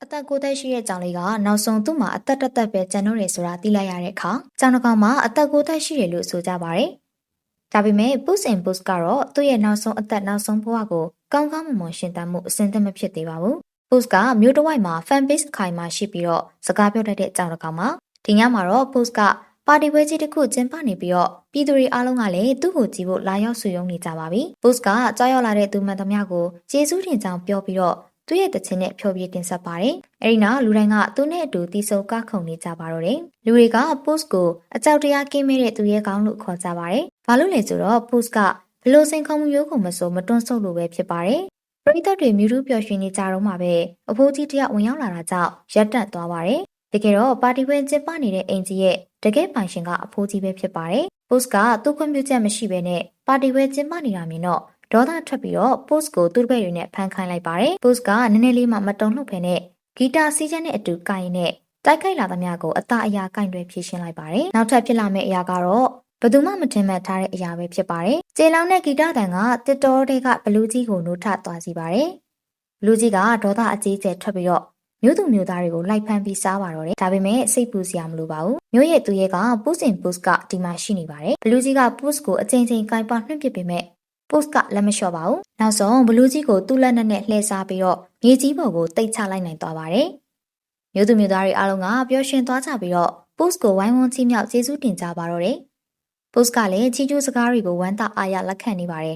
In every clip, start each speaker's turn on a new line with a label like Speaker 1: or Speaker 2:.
Speaker 1: အသက်ကိုသက်ရှိတဲ့ကြောင်လေးကနောက်ဆုံးသူ့မှာအသက်တစ်သက်ပဲကျန်တော့တယ်ဆိုတာသိလိုက်ရတဲ့အခါကြောင်တစ်ကောင်မှာအသက်ကိုသက်ရှိတယ်လို့ဆိုကြပါတယ်။ဒါပေမဲ့ Puss in Boots ကတော့သူ့ရဲ့နောက်ဆုံးအသက်နောက်ဆုံးဘဝကိုကောင်းကောင်းမွန်မွန်ရှင်သန်မှုအဆင်သင့်မဖြစ်သေးပါဘူး။ Puss ကမြို့တစ်ဝိုက်မှာ fan base အခိုင်အမာရှိပြီးတော့စကားပြောတတ်တဲ့ကြောင်တစ်ကောင်မှာဒီညမှာတော့ Puss ကပါတီပွဲကြီးတစ်ခုကျင်းပနေပြီးတော့ပြည်သူတွေအားလုံးကလည်းသူ့ကိုကြည့်ဖို့လာရောက်စုရုံးနေကြပါပြီ။ Puss ကကြောက်ရောက်လာတဲ့သူမှန်သမျှကိုကျေးဇူးတင်ကြောင်းပြောပြီးတော့သူ့ရဲ့တခြင်းနဲ့ဖျော်ဖြေတင်ဆက်ပါတယ်။အဲဒီနောက်လူတိုင်းကသူ့နဲ့အတူတီးဆုံကခုန်နေကြပါတော့တယ်။လူတွေက Puss ကိုအကြောက်တရားကင်းမဲ့တဲ့သူရဲကောင်းလို့ခေါ်ကြပါတယ်။ဘာလို့လဲဆိုတော့ Puss ကဘလို့စိန်ခေါ်မှုမျိုးကိုမဆိုမတွန်းဆုတ်လို့ပဲဖြစ်ပါတယ်။ပရိသတ်တွေမြူးထူးပျော်ရွှင်နေကြတော့မှပဲအဖိုးကြီးတယောက်ဝင်ရောက်လာတာကြောင့်ရပ်တန့်သွားပါတယ်။တကယ်တော့ပါတီပွဲကျင်းပနေတဲ့အင်ကြီးရဲ့တကယ်ပိုင်ရှင်ကအဖိုးကြီးပဲဖြစ်ပါတယ်။ Puss ကသူ့ခွင့်ပြုချက်မရှိဘဲနဲ့ပါတီပွဲကျင်းပနေတာမြင်တော့ဒေါသထွက်ပြီးတော့ Puss ကိုသူ့တပည့်တွေနဲ့ဖမ်းခိုင်းလိုက်ပါတယ်။ Puss ကနည်းနည်းလေးမှမတုံ့လှုပ်ဖ ೇನೆ ဂီတာစီးချက်နဲ့အတူကိုင်နဲ့တိုက်ခိုက်လာသမျှကိုအသာအရာကင်တွယ်ဖြည့်ရှင်းလိုက်ပါတယ်။နောက်ထပ်ဖြစ်လာမယ့်အရာကတော့ဘယ်သူမှမထင်မှတ်ထားတဲ့အရာပဲဖြစ်ပါတယ်။ကျေလောင်တဲ့ဂီတတန်ကတစ်တော်တဲကဘလူးကြီးကိုနိုးထသွားစီပါတယ်။ဘလူးကြီးကဒေါသအကြီးကျယ်ထွက်ပြီးတော့မြို့သူမြို့သားတွေကိုလိုက်ဖမ်းပြီးစားပါတော့တယ်။ဒါပေမဲ့စိတ်ပူစရာမလိုပါဘူး။မြို့ရဲ့သူရဲက Puss in Boots ကဒီမှာရှိနေပါတယ်။ဘလူးကြီးက Puss ကိုအချိန်ချင်းကိုင်ပါနှွှင့်ပစ်ပေမဲ့Puss ကလက်မလျှော့ပါဘူး။နောက်ဆုံးဘလူးကြီးကိုသူ့လက်နဲ့လှည့်စားပြီးတော့မြေကြီးပေါ်ကိုတိတ်ချလိုက်နိုင်သွားပါတယ်။မြို့သူမြို့သားတွေအားလုံးကပျော်ရွှင်သွားကြပြီးတော့ Puss ကိုဝိုင်းဝန်းချီးမြှောက်ကျေးဇူးတင်ကြပါတော့တယ်။ Puss ကလည်းချီးကျူးစကားတွေကိုဝမ်းသာအားရလက်ခံနေပါတယ်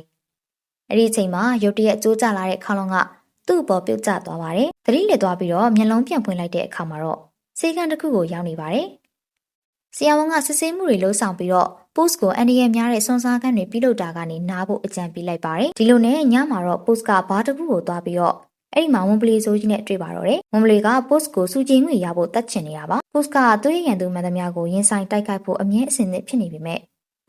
Speaker 1: ။အဲ့ဒီအချိန်မှာရုတ်တရက်ကျိုးကျလာတဲ့ခေါင်းလုံးကသူ့အပေါ်ပြုတ်ကျသွားပါတယ်။သတိလစ်သွားပြီးတော့မျက်လုံးပြန်ဖွင့်လိုက်တဲ့အခါမှာတော့စေကန်းတစ်ခုကိုရောက်နေပါတယ်။ဆရာဝန်ကစစ်ဆေးမှုတွေလှုပ်ဆောင်ပြီးတော့ Puss ကိုအန်ဒီရဲ့များတဲ့စွန်စားခန်းတွေပြုလုပ်တာကနေနားဖို့အကြံပေးလိုက်ပါတယ်။ဒီလိုနဲ့ညမှာတော့ Puss ကဘားတစ်ခုကိုသွားပြီးတော့အဲ့ဒီမှာဝန်ပလီဆိုးကြီးနဲ့တွေ့ပါတော့တယ်။ဝန်ပလီက Puss ကိုစူချင်ငွေရဖို့တတ်ချင်နေတာပါ။ Puss ကသူ့ရဲ့ရန်သူမှန်သမျှကိုရင်ဆိုင်တိုက်ခိုက်ဖို့အမြဲအဆင်သင့်ဖြစ်နေပေမဲ့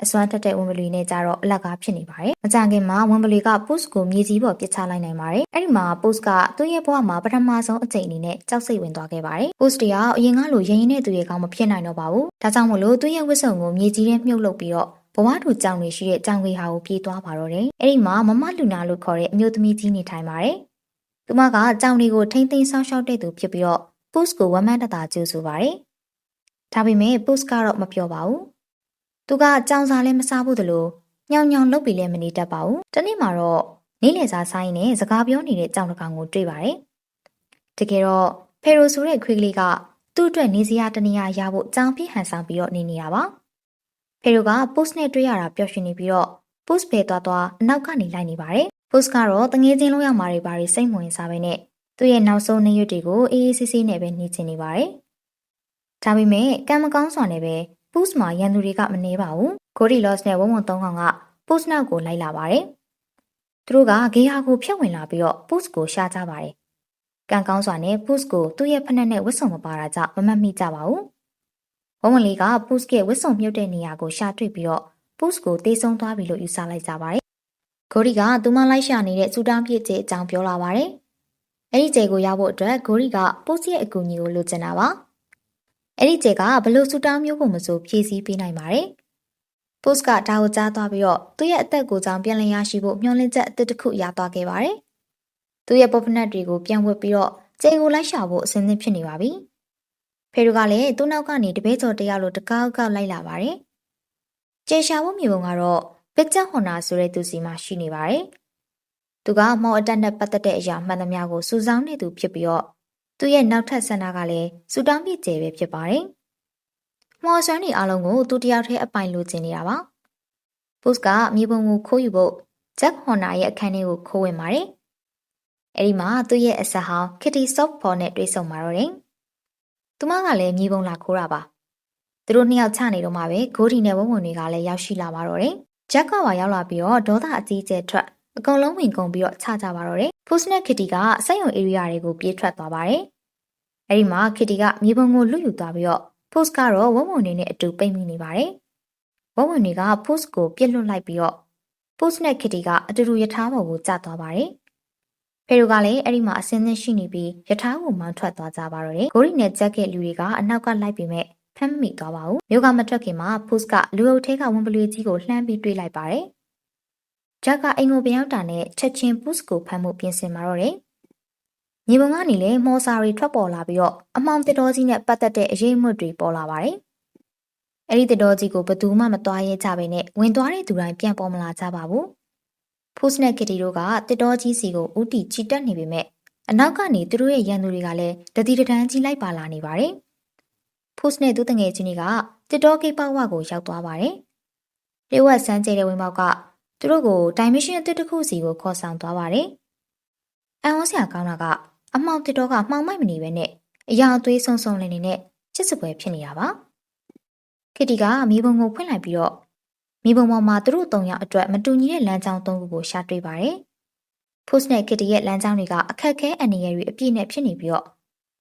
Speaker 1: အစွမ်းတက်တဲ့ဝန်ပလီနဲ့ကြတော့အလကားဖြစ်နေပါတယ်။မကြခင်မှာဝန်ပလီက Puss ကိုမြေကြီးပေါ်ပစ်ချလိုက်နိုင်ပါတယ်။အဲ့ဒီမှာ Puss ကသူ့ရဲ့ဘဝမှာပထမဆုံးအကြိမ်အနေနဲ့ကြောက်စိတ်ဝင်သွားခဲ့ပါတယ်။ Puss တရားအရင်ကလိုရင်ရင်နဲ့သူရဲ့ကောင်းမဖြစ်နိုင်တော့ပါဘူး။ဒါကြောင့်မို့လို့သူ့ရဲ့ဝတ်စုံကိုမြေကြီးထဲမြုပ်လုပ်ပြီးတော့ဘဝတူကြောင်တွေရှိတဲ့ကြောင်ကြီးဟာကိုပြေးသွားပါတော့တယ်။အဲ့ဒီမှာမမလူနာလို့ခေါ်တဲ့အမျိုးသမီးကြီးနေထိုင်ပါတယ်။သူမကကြောင်တွေကိုထိမ့်သိမ်းဆောင်းရှောက်တဲ့သူဖြစ်ပြီးတော့ Puss ကိုဝမ်းမန်းတသာကြိုးဆိုပါတယ်။ဒါပေမဲ့ Puss ကတော့မပြောပါဘူး။သူကကြောင်စာလည်းမစားဘူးတလို့ညောင်ညောင်လုပ်ပြီးလည်းမနေတတ်ပါဘူး။တနေ့မှာတော့နေ့လည်စာဆိုင်နဲ့စကားပြောနေတဲ့ကြောင်တစ်ကောင်ကိုတွေ့ပါတယ်။တကယ်တော့ဖေရိုဆိုတဲ့ခွေးကလေးကသူ့အတွက်နေစရာတနေရာရဖို့ကြောင်ပြည့်ဟန်ဆောင်ပြီးတော့နေနေတာပါ။ဖေရိုက Puss နဲ့တွေ့ရတာပျော်ရွှင်နေပြီးတော့ Puss ပဲသွားအနောက်ကနေလိုက်နေပါတယ်။ Puss ကတော့တငယ်ချင်းလုံးရောက်မာတွေဘာတွေစိတ်မဝင်စားပဲနဲ့သူ့ရဲ့နောက်ဆုံးနေ့ရက်တွေကိုအေးအေးဆေးဆေးနဲ့ပဲနေချင်နေပါတယ်။ဒါပေမဲ့ကံမကောင်းစွာနဲ့ပဲ Puss မှာရန်သူတွေကမနှဲပါဘူး။ Goldilocks နဲ့ဝုံဝုံသုံးကောင်က Puss နောက်ကိုလိုက်လာပါတယ်။သူတို့ကဂေဟာကိုဖျက်ဝင်လာပြီးတော့ Puss ကိုရှာကြပါတယ်။ကံကောင်းစွာနဲ့ Puss ကိုသူ့ရဲ့ဖက်နှက်နဲ့ဝတ်စုံမပါတာကြောင့်မမှတ်မိကြပါဘူး။ဝုံဝုံလေးက Puss ရဲ့ဝတ်စုံမြုပ်တဲ့နေရာကိုရှာတွေ့ပြီးတော့ Puss ကိုတေးဆုံးသွားပြီလို့ယူဆလိုက်ကြပါတယ်။ Goldie ကသူမလိုက်ရှာနေတဲ့စူတောင်းပြည့်ကျဲအကြောင်းပြောလာပါတယ်။အဲ့ဒီကျဲကိုရောက်ဖို့အတွက် Goldie က Puss ရဲ့အကူအညီကိုလိုချင်တာပါ။အဲ့ဒီကျဲကဘလို့စူတောင်းမျိုးကိုမဆိုဖြည့်ဆည်းပေးနိုင်ပါတယ်။ Puss ကဒါကိုကြားသွားပြီးတော့သူ့ရဲ့အသက်ကိုကြောင့်ပြန်လည်ရရှိဖို့မျှော်လင့်ချက်အသစ်တစ်ခုရသွားခဲ့ပါတယ်။သူ့ရဲ့ပုတ်ဖနက်တွေကိုပြန်ဝတ်ပြီးတော့ကျဲကိုလိုက်ရှာဖို့အဆင်သင့်ဖြစ်နေပါပြီ။ဖေရိုကလည်းသူ့နောက်ကနေတပည့်ကျော်တယောက်လိုတကောက်ကောက်လိုက်လာပါတယ်။ကျဲရှာဖို့မြေပုံကတော့ Victor Honor ဆိုတဲ့သူစီမှာရှိနေပါတယ်။သူကမော်အတက်နဲ့ပတ်သက်တဲ့အရာမှန်သမျှကိုစူးစောင်းနေသူဖြစ်ပြီးတော့သူ့ရဲ့နောက်ထပ်ဆန္ဒကလည်းစူတောင်းပြည့်ကျဲပဲဖြစ်ပါတယ်။မော်ဆွမ်းနေအားလုံးကိုသူတယောက်တည်းအပိုင်လိုချင်နေတာပါ။ Puss ကမြေပုံကိုခိုးယူဖို့ Jack Horner ရဲ့အခန်းထဲကိုခိုးဝင်ပါတယ်။အဲဒီမှာသူ့ရဲ့အဆက်ဟောင်း Kitty Softpaw နဲ့တွေ့ဆုံပါတော့တယ်။သူမကလည်းမြေပုံလာခိုးတာပါ။သူတို့နှစ်ယောက်ချနေတော့မှပဲ Goldie နဲ့ဝုံဝုံတွေကလည်းရောက်ရှိလာပါတော့တယ်။ Jack ကပါရောက်လာပြီးတော့ဒေါသအကြီးကျယ်ထွက်အကုန်လုံးဝင်ကုန်ပြီးတော့ချကြပါတော့တယ်။ Puss နဲ့ Kitty ကစက်ရုံ area တွေကိုပြေးထွက်သွားပါတယ်။အဲဒီမှာ Kitty ကမြေပုံကိုလွတ်ယူသွားပြီးတော့ Puss ကတော့ဝုံဝုံတွေနဲ့အတူပိတ်မိနေပါတယ်။ဝုံဝုံတွေက Puss ကိုပြစ်လွတ်လိုက်ပြီးတော့ Puss နဲ့ Kitty ကအတူတူရထားပေါ်ကိုကျသွားပါတယ်။ဖေရိုကလည်းအဲ့ဒီမှာအစင်းသင်းရှိနေပြီးရထားကိုမောင်းထွက်သွားကြပါတော့တယ်။ Goldie နဲ့ Jack ရဲ့လူတွေကအနောက်ကလိုက်ပြီးမဲ့ဖမ်းမိသွားပါဘူး။မြို့ကမထွက်ခင်မှာ Puss ကလူအုပ်ထဲကဝန်ပလွေကြီးကိုလှမ်းပြီးတွေးလိုက်ပါတယ်။ Jack ကအိမ်ကိုပြန်ရောက်တာနဲ့ချက်ချင်း Puss ကိုဖမ်းမှုပြင်ဆင်ပါတော့တယ်။ မြေပုံကနေလည်းမော်စာတွေထွက်ပေါ်လာပြီးတော့အမှောင်တစ်တော်ကြီးနဲ့ပတ်သက်တဲ့အရေးအမှုတွေပေါ်လာပါတယ်။အဲ့ဒီတစ်တော်ကြီးကိုဘယ်သူမှမသွားရဲကြပဲနဲ့ဝင်သွားတဲ့သူတိုင်းပြန်ပေါ်မလာကြပါဘူး။ဖုစ်နဲ့ကီတီတို့ကတစ်တော်ကြီးစီကိုဦးတီချီတက်နေပေမဲ့အနောက်ကနေသူတို့ရဲ့ရန်သူတွေကလည်းတတိတန်းကြီးလိုက်ပါလာနေပါတယ်။ဖုစ်နဲ့သူတငယ်ချင်းတွေကတစ်တော်ကိပဝကိုရောက်သွားပါတယ်။လျှို့ဝှက်စမ်းကြဲတဲ့ဝင်ပေါက်ကသူတို့ကိုဒိုင်မရှင်အသစ်တစ်ခုစီကိုခေါ်ဆောင်သွားပါတယ်။အံ့ဩစရာကောင်းတာကအမှောင်တစ်တော်ကမှောင်မိုက်မနေပဲနဲ့အရာအသွေးဆုံလင်းနေတဲ့ချစ်စပွဲဖြစ်နေတာပါ။ကီတီကမြေပုံကိုဖွင့်လိုက်ပြီးတော့မြေပုံပေါ်မှာသူတို့၃ယောက်အတွက်မတူညီတဲ့လမ်းကြောင်း၃ခုကိုရှာတွေ့ပါတယ်။ဖုစ်နဲ့ကီတီရဲ့လမ်းကြောင်းတွေကအခက်ခဲအန္တရာယ်တွေအပြည့်နဲ့ဖြစ်နေပြီးတော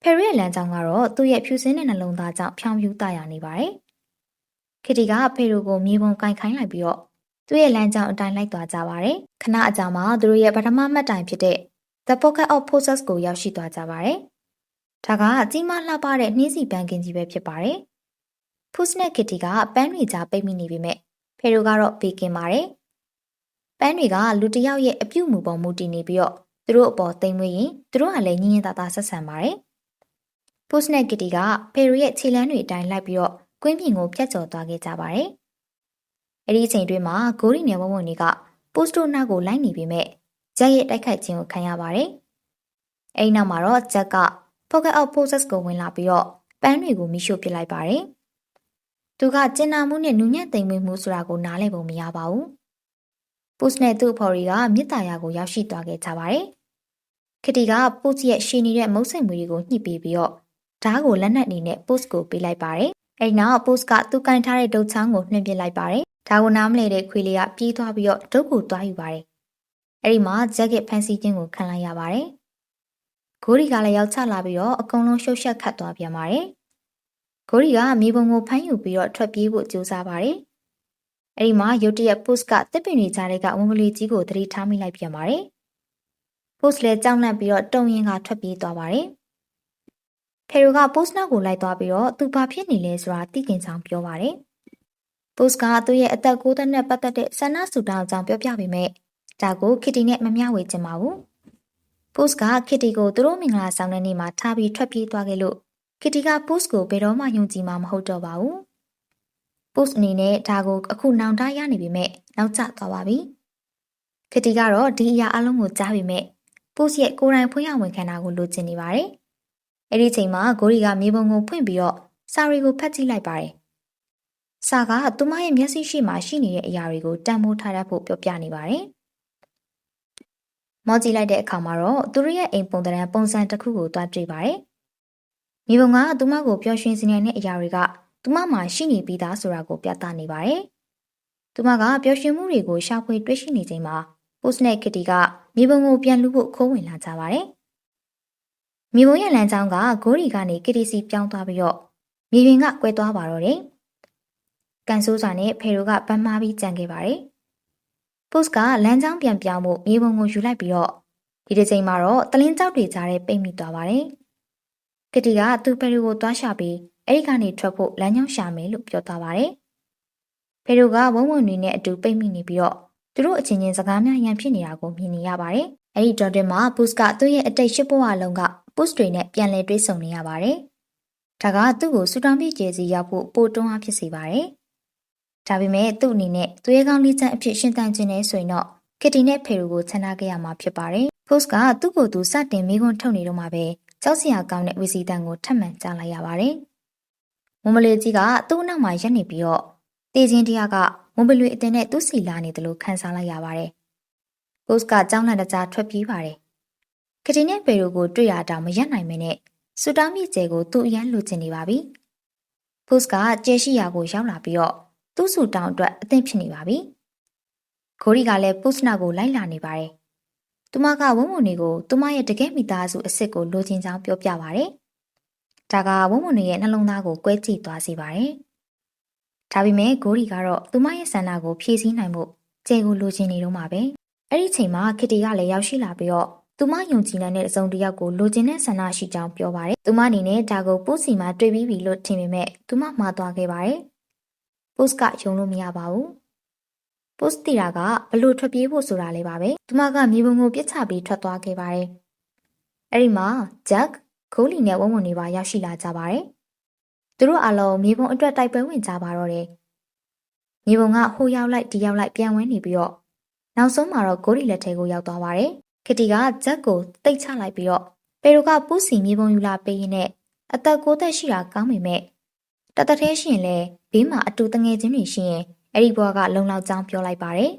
Speaker 1: ့ဖယ်ရီရဲ့လမ်းကြောင်းကတော့သူ့ရဲ့ဖြူစင်းတဲ့နှလုံးသားကြောင့်ဖြောင်ဖြူတရနေပါတယ်။ကီတီကဖေရိုကိုမြေပုံကင်ခိုင်းလိုက်ပြီးတော့သူ့ရဲ့လမ်းကြောင်းအတိုင်းလိုက်သွားကြပါတယ်။ခဏအကြာမှာသူတို့ရဲ့ပထမမှတ်တိုင်ဖြစ်တဲ့ The Pocket of Forces ကိုရောက်ရှိသွားကြပါတယ်။ဒါကကြီးမားလှပတဲ့နှင်းစီပန်းကင်ကြီးပဲဖြစ်ပါတယ်။ဖုစ်နဲ့ကီတီကပန်းတွေကြားပိတ်မိနေပေမဲ့ဖေရိုကတော့ပေးကင်ပါတယ်။ပန်းတွေကလူတစ်ယောက်ရဲ့အပြုတ်မှုပေါ်မူတည်နေပြီးတော့သူတို့အပေါ်သိမ်းမွေးရင်သူတို့ကလည်းညင်ညင်သာသာဆက်ဆံပါတယ်။ဖုစ်နဲ့ကီတီကဖေရိုရဲ့ခြေလမ်းတွေအတိုင်းလိုက်ပြီးတော့ကွင်းပြင်ကိုဖြတ်ကျော်သွားခဲ့ကြပါတယ်။အဲ့ဒီအချိန်တွင်းမှာဂိုးရီနယ်ဝုံတွေကပိုစတိုနောက်ကိုလိုက်နေပေမဲ့ဂျက်ရဲ့တိုက်ခိုက်ခြင်းကိုခံရပါတယ်။အဲ့ဒီနောက်မှာတော့ဂျက်က Pocket of Forces ကိုဝင်လာပြီးတော့ပန်းတွေကိုမိရှို့ပစ်လိုက်ပါတယ်။သူကကျင်နာမှုနဲ့နူးညံ့သိမ်မွေ့မှုဆိုတာကိုနားလည်ပုံမရပါဘူး။ပို့စ်နဲ့သူ့အဖော်တွေကမြစ်တာယာကိုရောက်ရှိသွားခဲ့ကြပါတယ်။ကီတီကပို့စ်ရဲ့ရှည်နေတဲ့မုတ်ဆိတ်မွေးတွေကိုညှစ်ပေးပြီးတော့ဓားကိုလက်နက်အနေနဲ့ပို့စ်ကိုပေးလိုက်ပါတယ်။အဲဒီနောက်ပို့စ်ကသူကင်ထားတဲ့ဒုတ်ချောင်းကိုနှင်ပစ်လိုက်ပါတယ်။ဒါကိုနားမလဲတဲ့ခွေးလေးကပြေးသွားပြီးတော့ဒုတ်ကိုသွားယူပါတယ်။အဲဒီမှာဂျက်ကဖန်စီခြင်းကိုခံလိုက်ရပါတယ်။ဂိုးရီကလည်းရောက်ချလာပြီးတော့အကုန်လုံးရှုပ်ရှက်ခတ်သွားပြန်ပါတယ်။ဂိုးရီကမြေပုံကိုဖမ်းယူပြီးတော့ထွက်ပြေးဖို့ကြိုးစားပါတယ်။အဲဒီမှာရုတ်တရက်ပို့စ်ကတစ်ပင်တွေကြားထဲကဝံပလီကြီးကိုသတိထားမိလိုက်ပြန်ပါတယ်။ပို့စ်လည်းကြောက်လန့်ပြီးတော့တုံရင်ကထွက်ပြေးသွားပါတယ်။ဖေရိုကပို့စ်နောက်ကိုလိုက်သွားပြီးတော့သူဘာဖြစ်နေလဲဆိုတာသိကျင်ဆောင်ပြောပါတယ်။ပို့စ်ကသူ့ရဲ့အသက်9နှစ်နဲ့ပတ်သက်တဲ့ဆန္ဒဆူတောင်းအကြောင်းပြောပြပေမဲ့ဒါကိုကီတီနဲ့မမျှဝေချင်ပါဘူး။ပို့စ်ကကီတီကိုသူတို့မင်္ဂလာဆောင်တဲ့နေ့မှာထားပြီးထွက်ပြေးသွားခဲ့လို့ကီတီကပို့စ်ကိုဘယ်တော့မှယုံကြည်မှာမဟုတ်တော့ပါဘူး။ပို့စ်အနေနဲ့ဒါကိုအခုနောင်တရနေပေမဲ့နောက်ကျသွားပါပြီ။ကီတီကတော့ဒီအရာအလုံးကိုကြားပေမဲ့ပို့စ်ရဲ့ကိုယ်တိုင်ဖွင့်ရဝန်ခံတာကိုလိုချင်နေပါတယ်။အဲ့ဒီချိန်မှာဂိုရီကမြေပုံကိုဖွင့်ပြီးတော့စာရီကိုဖတ်ကြည့်လိုက်ပါတယ်။စာကသူမရဲ့မျက်စိရှိမှရှိနေတဲ့အရာတွေကိုတန်ဖိုးထားတတ်ဖို့ပြောပြနေပါတယ်။မော်ကြည့်လိုက်တဲ့အခါမှာတော့သူတို့ရဲ့အိမ်ပုံသဏ္ဍာန်ပုံစံတစ်ခုကိုသွားတွေ့ပါတယ်။မြေပုံကသူမကိုပျော်ရွှင်စေနိုင်တဲ့အရာတွေကသူမမှာရှိနေပြီးသားဆိုတာကိုပြသနေပါတယ်။သူမကပျော်ရွှင်မှုတွေကိုရှာဖွေတွေ့ရှိနေချိန်မှာပို့စ်နဲ့ကီတီကမြေပုံကိုပြန်လူဖို့ခိုးဝင်လာကြပါတယ်။မြေပုံရဲ့လမ်းကြောင်းကဂိုးရီကနေကီတီစီပြောင်းသွားပြီးတော့မြေပြင်ကကွဲသွားပါတော့တယ်။ကန်ဆိုးစာနဲ့ဖေရိုကဗန်းမားပြီးကြံခဲ့ပါတယ်။ပို့စ်ကလမ်းကြောင်းပြန်ပြောင်းဖို့မြေပုံကိုယူလိုက်ပြီးတော့ဒီတစ်ချိန်မှာတော့တလင်းကြောက်တွေကြားထဲပိတ်မိသွားပါတယ်။ကီတီကသူ့ဖေရိုကိုသွားရှာပြီးအဲ့ဒီကနေထွက်ဖို့လမ်းကြောင်းရှာမယ်လို့ပြောသွားပါတယ်။ဖေရိုကဝုံဝုံတွေနဲ့အတူပိတ်မိနေပြီးတော့သူတို့အချင်းချင်းစကားများရန်ဖြစ်နေတာကိုမြင်နေရပါတယ်။အဲ့ဒီတော့တွင်မှာပို့စ်ကသူ့ရဲ့အတိတ်ရှစ်ဘဝလုံးကပို့စ်တွေနဲ့ပြန်လည်တွေ့ဆုံနေရပါတယ်။ဒါကသူ့ကိုစူတောင်းပြည့်ကျဲစီရောက်ဖို့ပိုတွန်းအားဖြစ်စေပါတယ်။ဒါပေမဲ့သူ့အနေနဲ့သူရဲ့ကောင်းလေးချမ်းအဖြစ်ရှင်းတန်ခြင်းနဲ့ဆိုရင်တော့ကီတီနဲ့ဖေရိုကိုချန်ထားခဲ့ရမှာဖြစ်ပါတယ်။ပို့စ်ကသူ့ကိုယ်သူစတင်မိခွန်းထုတ်နေတော့မှပဲကြောက်စရာကောင်းတဲ့ဝီစီတန်ကိုထပ်မံကြားလိုက်ရပါတယ်။မွန်မလေးကြီးကသူ့နောက်မှာရပ်နေပြီးတော့တေချင်းတရားကမွန်ပလွေအတင်နဲ့သူ့စီလာနေတယ်လို့ခံစားလိုက်ရပါတယ်။ပို့စ်ကကြောင်းလန့်တကြားထွက်ပြေးပါတယ်။ကီတီနဲ့ဖေရိုကိုတွေ့ရတာမရပ်နိုင်မနဲ့စူတောင်းမြစ်ကျဲကိုသူ့အရန်လိုချင်နေပါပြီ။ပို့စ်ကကျဲရှိရာကိုရောက်လာပြီးတော့သူ့စူတောင်းအတွက်အသင့်ဖြစ်နေပါပြီ။ဂိုရီကလည်းပို့စ်နာကိုလိုက်လာနေပါတယ်။သူမကဝုံဝုံတွေကိုသူမရဲ့တကယ်မိသားစုအစ်စ်ကိုလိုချင်ကြောင်းပြောပြပါတယ်။ဒါကဝုံဝုံတွေရဲ့နှလုံးသားကိုကွဲကြည့်သွားစေပါတယ်။ဒါပေမဲ့ဂိုရီကတော့သူမရဲ့ဆန္ဒကိုဖြည့်ဆည်းနိုင်မှုကျဲကိုလိုချင်နေတော့မှာပဲ။အဲ့ဒီချိန်မှာကီတီကလည်းရောက်ရှိလာပြီးတော့သူမယုံကြည်နိုင်တဲ့အစုံတစ်ယောက်ကိုလိုချင်တဲ့ဆန္ဒရှိကြောင်းပြောပါတယ်။သူမအနေနဲ့ဒါကိုပို့စီမှာတွေ့ပြီးပြီလို့ထင်ပေမဲ့သူမမှားသွားခဲ့ပါတယ်။ပို့စ်ကယုံလို့မရပါဘူး။ပို့စ်တီရာကဘလို့ထွက်ပြေးဖို့ဆိုတာလေးပါပဲ။သူမကမြေပုံကိုပြစ်ချပြီးထွက်သွားခဲ့ပါတယ် အဲ့ဒီမှာဂျက်ခိုးလီနဲ့ဝုံဝုံတွေပါရောက်ရှိလာကြပါတယ်သူတို့အလုံးမြေပုံအတွက်တိုက်ပွဲဝင်ကြပါတော့တယ်မြေပုံကဟိုရောက်လိုက်ဒီရောက်လိုက်ပြန်ဝင်နေပြီးတော့နောက်ဆုံးမှာတော့ဂိုးလီလက်ထဲကိုရောက်သွားပါတယ်ခတီကဂျက်ကိုတိတ်ချလိုက်ပြီးတော့ပေရိုကပူးစီမြေပုံယူလာပေးရင်းနဲ့အသက်6သက်ရှိတာကောင်းပေမဲ့တသက်သေးရှိရင်လည်းဘေးမှာအတူတငယ်ချင်းတွေရှိရင်အဲ့ဒီဘွားကလုံလောက်ကြောင်းပြောလိုက်ပါတယ်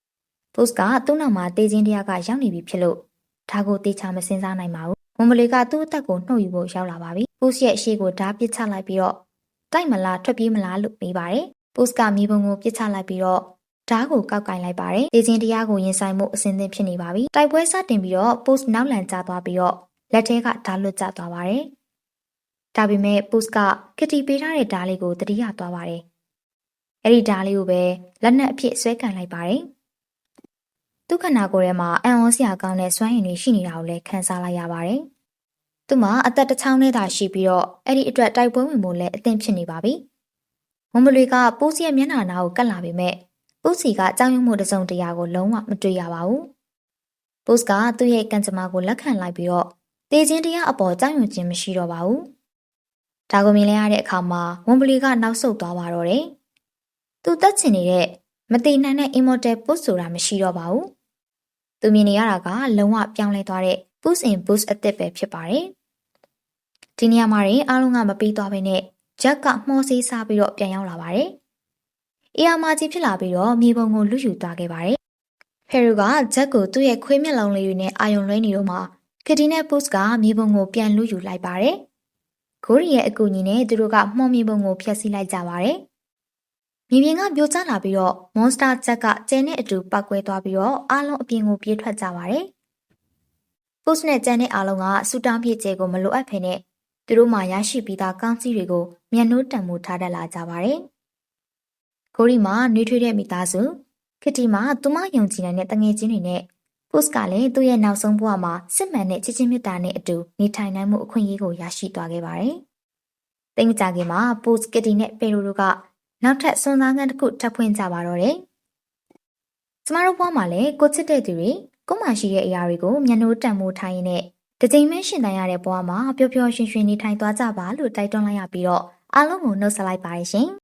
Speaker 1: ။ပုစ်ကသူ့နောက်မှာတေးချင်းတရားကရောက်နေပြီဖြစ်လို့ဒါကိုတေးချမစင်စားနိုင်ပါဘူး။ဝန်မလေးကသူ့အသက်ကိုနှုတ်ယူဖို့ရောက်လာပါပြီ။ပုစ်ရဲ့အရှိကိုဓာပစ်ချလိုက်ပြီးတော့တိုက်မလားထွက်ပြေးမလားလို့မေးပါတယ်။ပုစ်ကမြေပုံကိုပစ်ချလိုက်ပြီးတော့ဓာကိုကောက်ကင်လိုက်ပါတယ်။တေးချင်းတရားကိုရင်ဆိုင်မှုအစင်းသင်းဖြစ်နေပါပြီ။တိုက်ပွဲစတင်ပြီးတော့ပုစ်နောက်လန်ကျသွားပြီးတော့လက်ထဲကဓာလွတ်ကျသွားပါတယ်။ဒါပေမဲ့ပုစ်ကခတီပေးထားတဲ့ဓာလေးကိုတတိယသွားပါတယ်။အဲ့ဒီဓာလေးကိုပဲလက်နက်အဖြစ်ဆွဲကန်လိုက်ပါတယ်။သူ့ခန္ဓာကိုယ်ထဲမှာအံ့ဩစရာကောင်းတဲ့စွမ်းရည်တွေရှိနေတာကိုလည်းခံစားလိုက်ရပါတယ်။သူ့မှာအသက်တစ်ချောင်းနဲ့သာရှိပြီးတော့အဲ့ဒီအတွက်တိုက်ပွဲဝင်ဖို့လည်းအသင့်ဖြစ်နေပါပြီ။ဝွန်ဘလီကပိုးစီရဲ့မျက်နှာနာကိုကတ်လာပေမဲ့ပိုးစီကကြောက်ရွံ့မှုတစ်စုံတရာကိုလုံးဝမတွေ့ရပါဘူး။ပိုးစကသူ့ရဲ့ကံကြမ္မာကိုလက်ခံလိုက်ပြီးတော့တေးချင်းတရားအပေါ်ကြောက်ရွံ့ခြင်းမရှိတော့ပါဘူး။ဒါကိုမြင်လိုက်ရတဲ့အခါမှာဝွန်ဘလီကနောက်ဆုတ်သွားပါတော့တယ်။သူတက်ချင်နေတဲ့မတည်နိုင်တဲ့ immortal push ဆိုတာမရှိတော့ပါဘူး။သူမြင်နေရတာကလုံးဝပြောင်းလဲသွားတဲ့ push in boost အသစ်ပဲဖြစ်ပါတယ်။ဒီနေရာမှာရင်အားလုံးကမပြီးသွားဘဲနဲ့ဂျက်ကမှောဆေးစားပြီးတော့ပြန်ရောက်လာပါတယ်။အေယာမာကြီးဖြစ်လာပြီးတော့မြေပုံကိုလူယူသွားခဲ့ပါတယ်။ဖယ်ရူကဂျက်ကိုသူ့ရဲ့ခွေးမျက်လုံးလေးတွေနဲ့အာယုံလွှဲနေတော့မှကတီနဲ့ push ကမြေပုံကိုပြန်လူယူလိုက်ပါတယ်။ဂိုရီရဲ့အကူအညီနဲ့သူတို့ကမှောမြေပုံကိုဖျက်ဆီးလိုက်ကြပါတယ်။မြေပြင်ကပြိုကျလာပြီးတော့မွန်စတာဂျက်ကကျဲနဲ့အတူပောက်ကွဲသွားပြီးတော့အားလုံးအပြင်ကိုပြေးထွက်ကြပါတယ်။ပုစ်နဲ့ကျန်တဲ့အားလုံးကစူတောင်းပြည့်ကျဲကိုမလိုအပ်ဖ ೇನೆ သူတို့မှရရှိပြီးသားကောင်းစီးတွေကိုမျက်နှိုးတံမိုးထားတတ်လာကြပါတယ်။ဂိုရီမှာနှွေးထွေးတဲ့မိသားစုခတီမှာသူမယုံကြည်နိုင်တဲ့တငယ်ချင်းတွေနဲ့ပုစ်ကလည်းသူ့ရဲ့နောက်ဆုံးဘဝမှာစစ်မှန်တဲ့ချစ်ချင်းမေတ္တာနဲ့အတူနေထိုင်နိုင်မှုအခွင့်အရေးကိုရရှိသွားခဲ့ပါတယ်။တိတ်မကြခင်မှာပုစ်ကတီနဲ့ပေရိုတို့ကနောက်ထပ်စွန်စားငန်းတစ်ခုထပ်ဖွင့်ကြပါတော့တယ်။ကျမတို့ဘဝမှာလည်းကိုချစ်တဲ့သူတွေကိုယ်မှရှိတဲ့အရာတွေကိုမျက်နှိုးတံမိုးထားရင်းနဲ့တစ်ချိန်မဲရှင်တန်ရတဲ့ဘဝမှာပျော်ပျော်ရွှင်ရွှင်နေထိုင်သွားကြပါလို့တိုက်တွန်းလိုက်ရပြီးတော့အားလုံးကိုနှုတ်ဆက်လိုက်ပါတယ်ရှင်။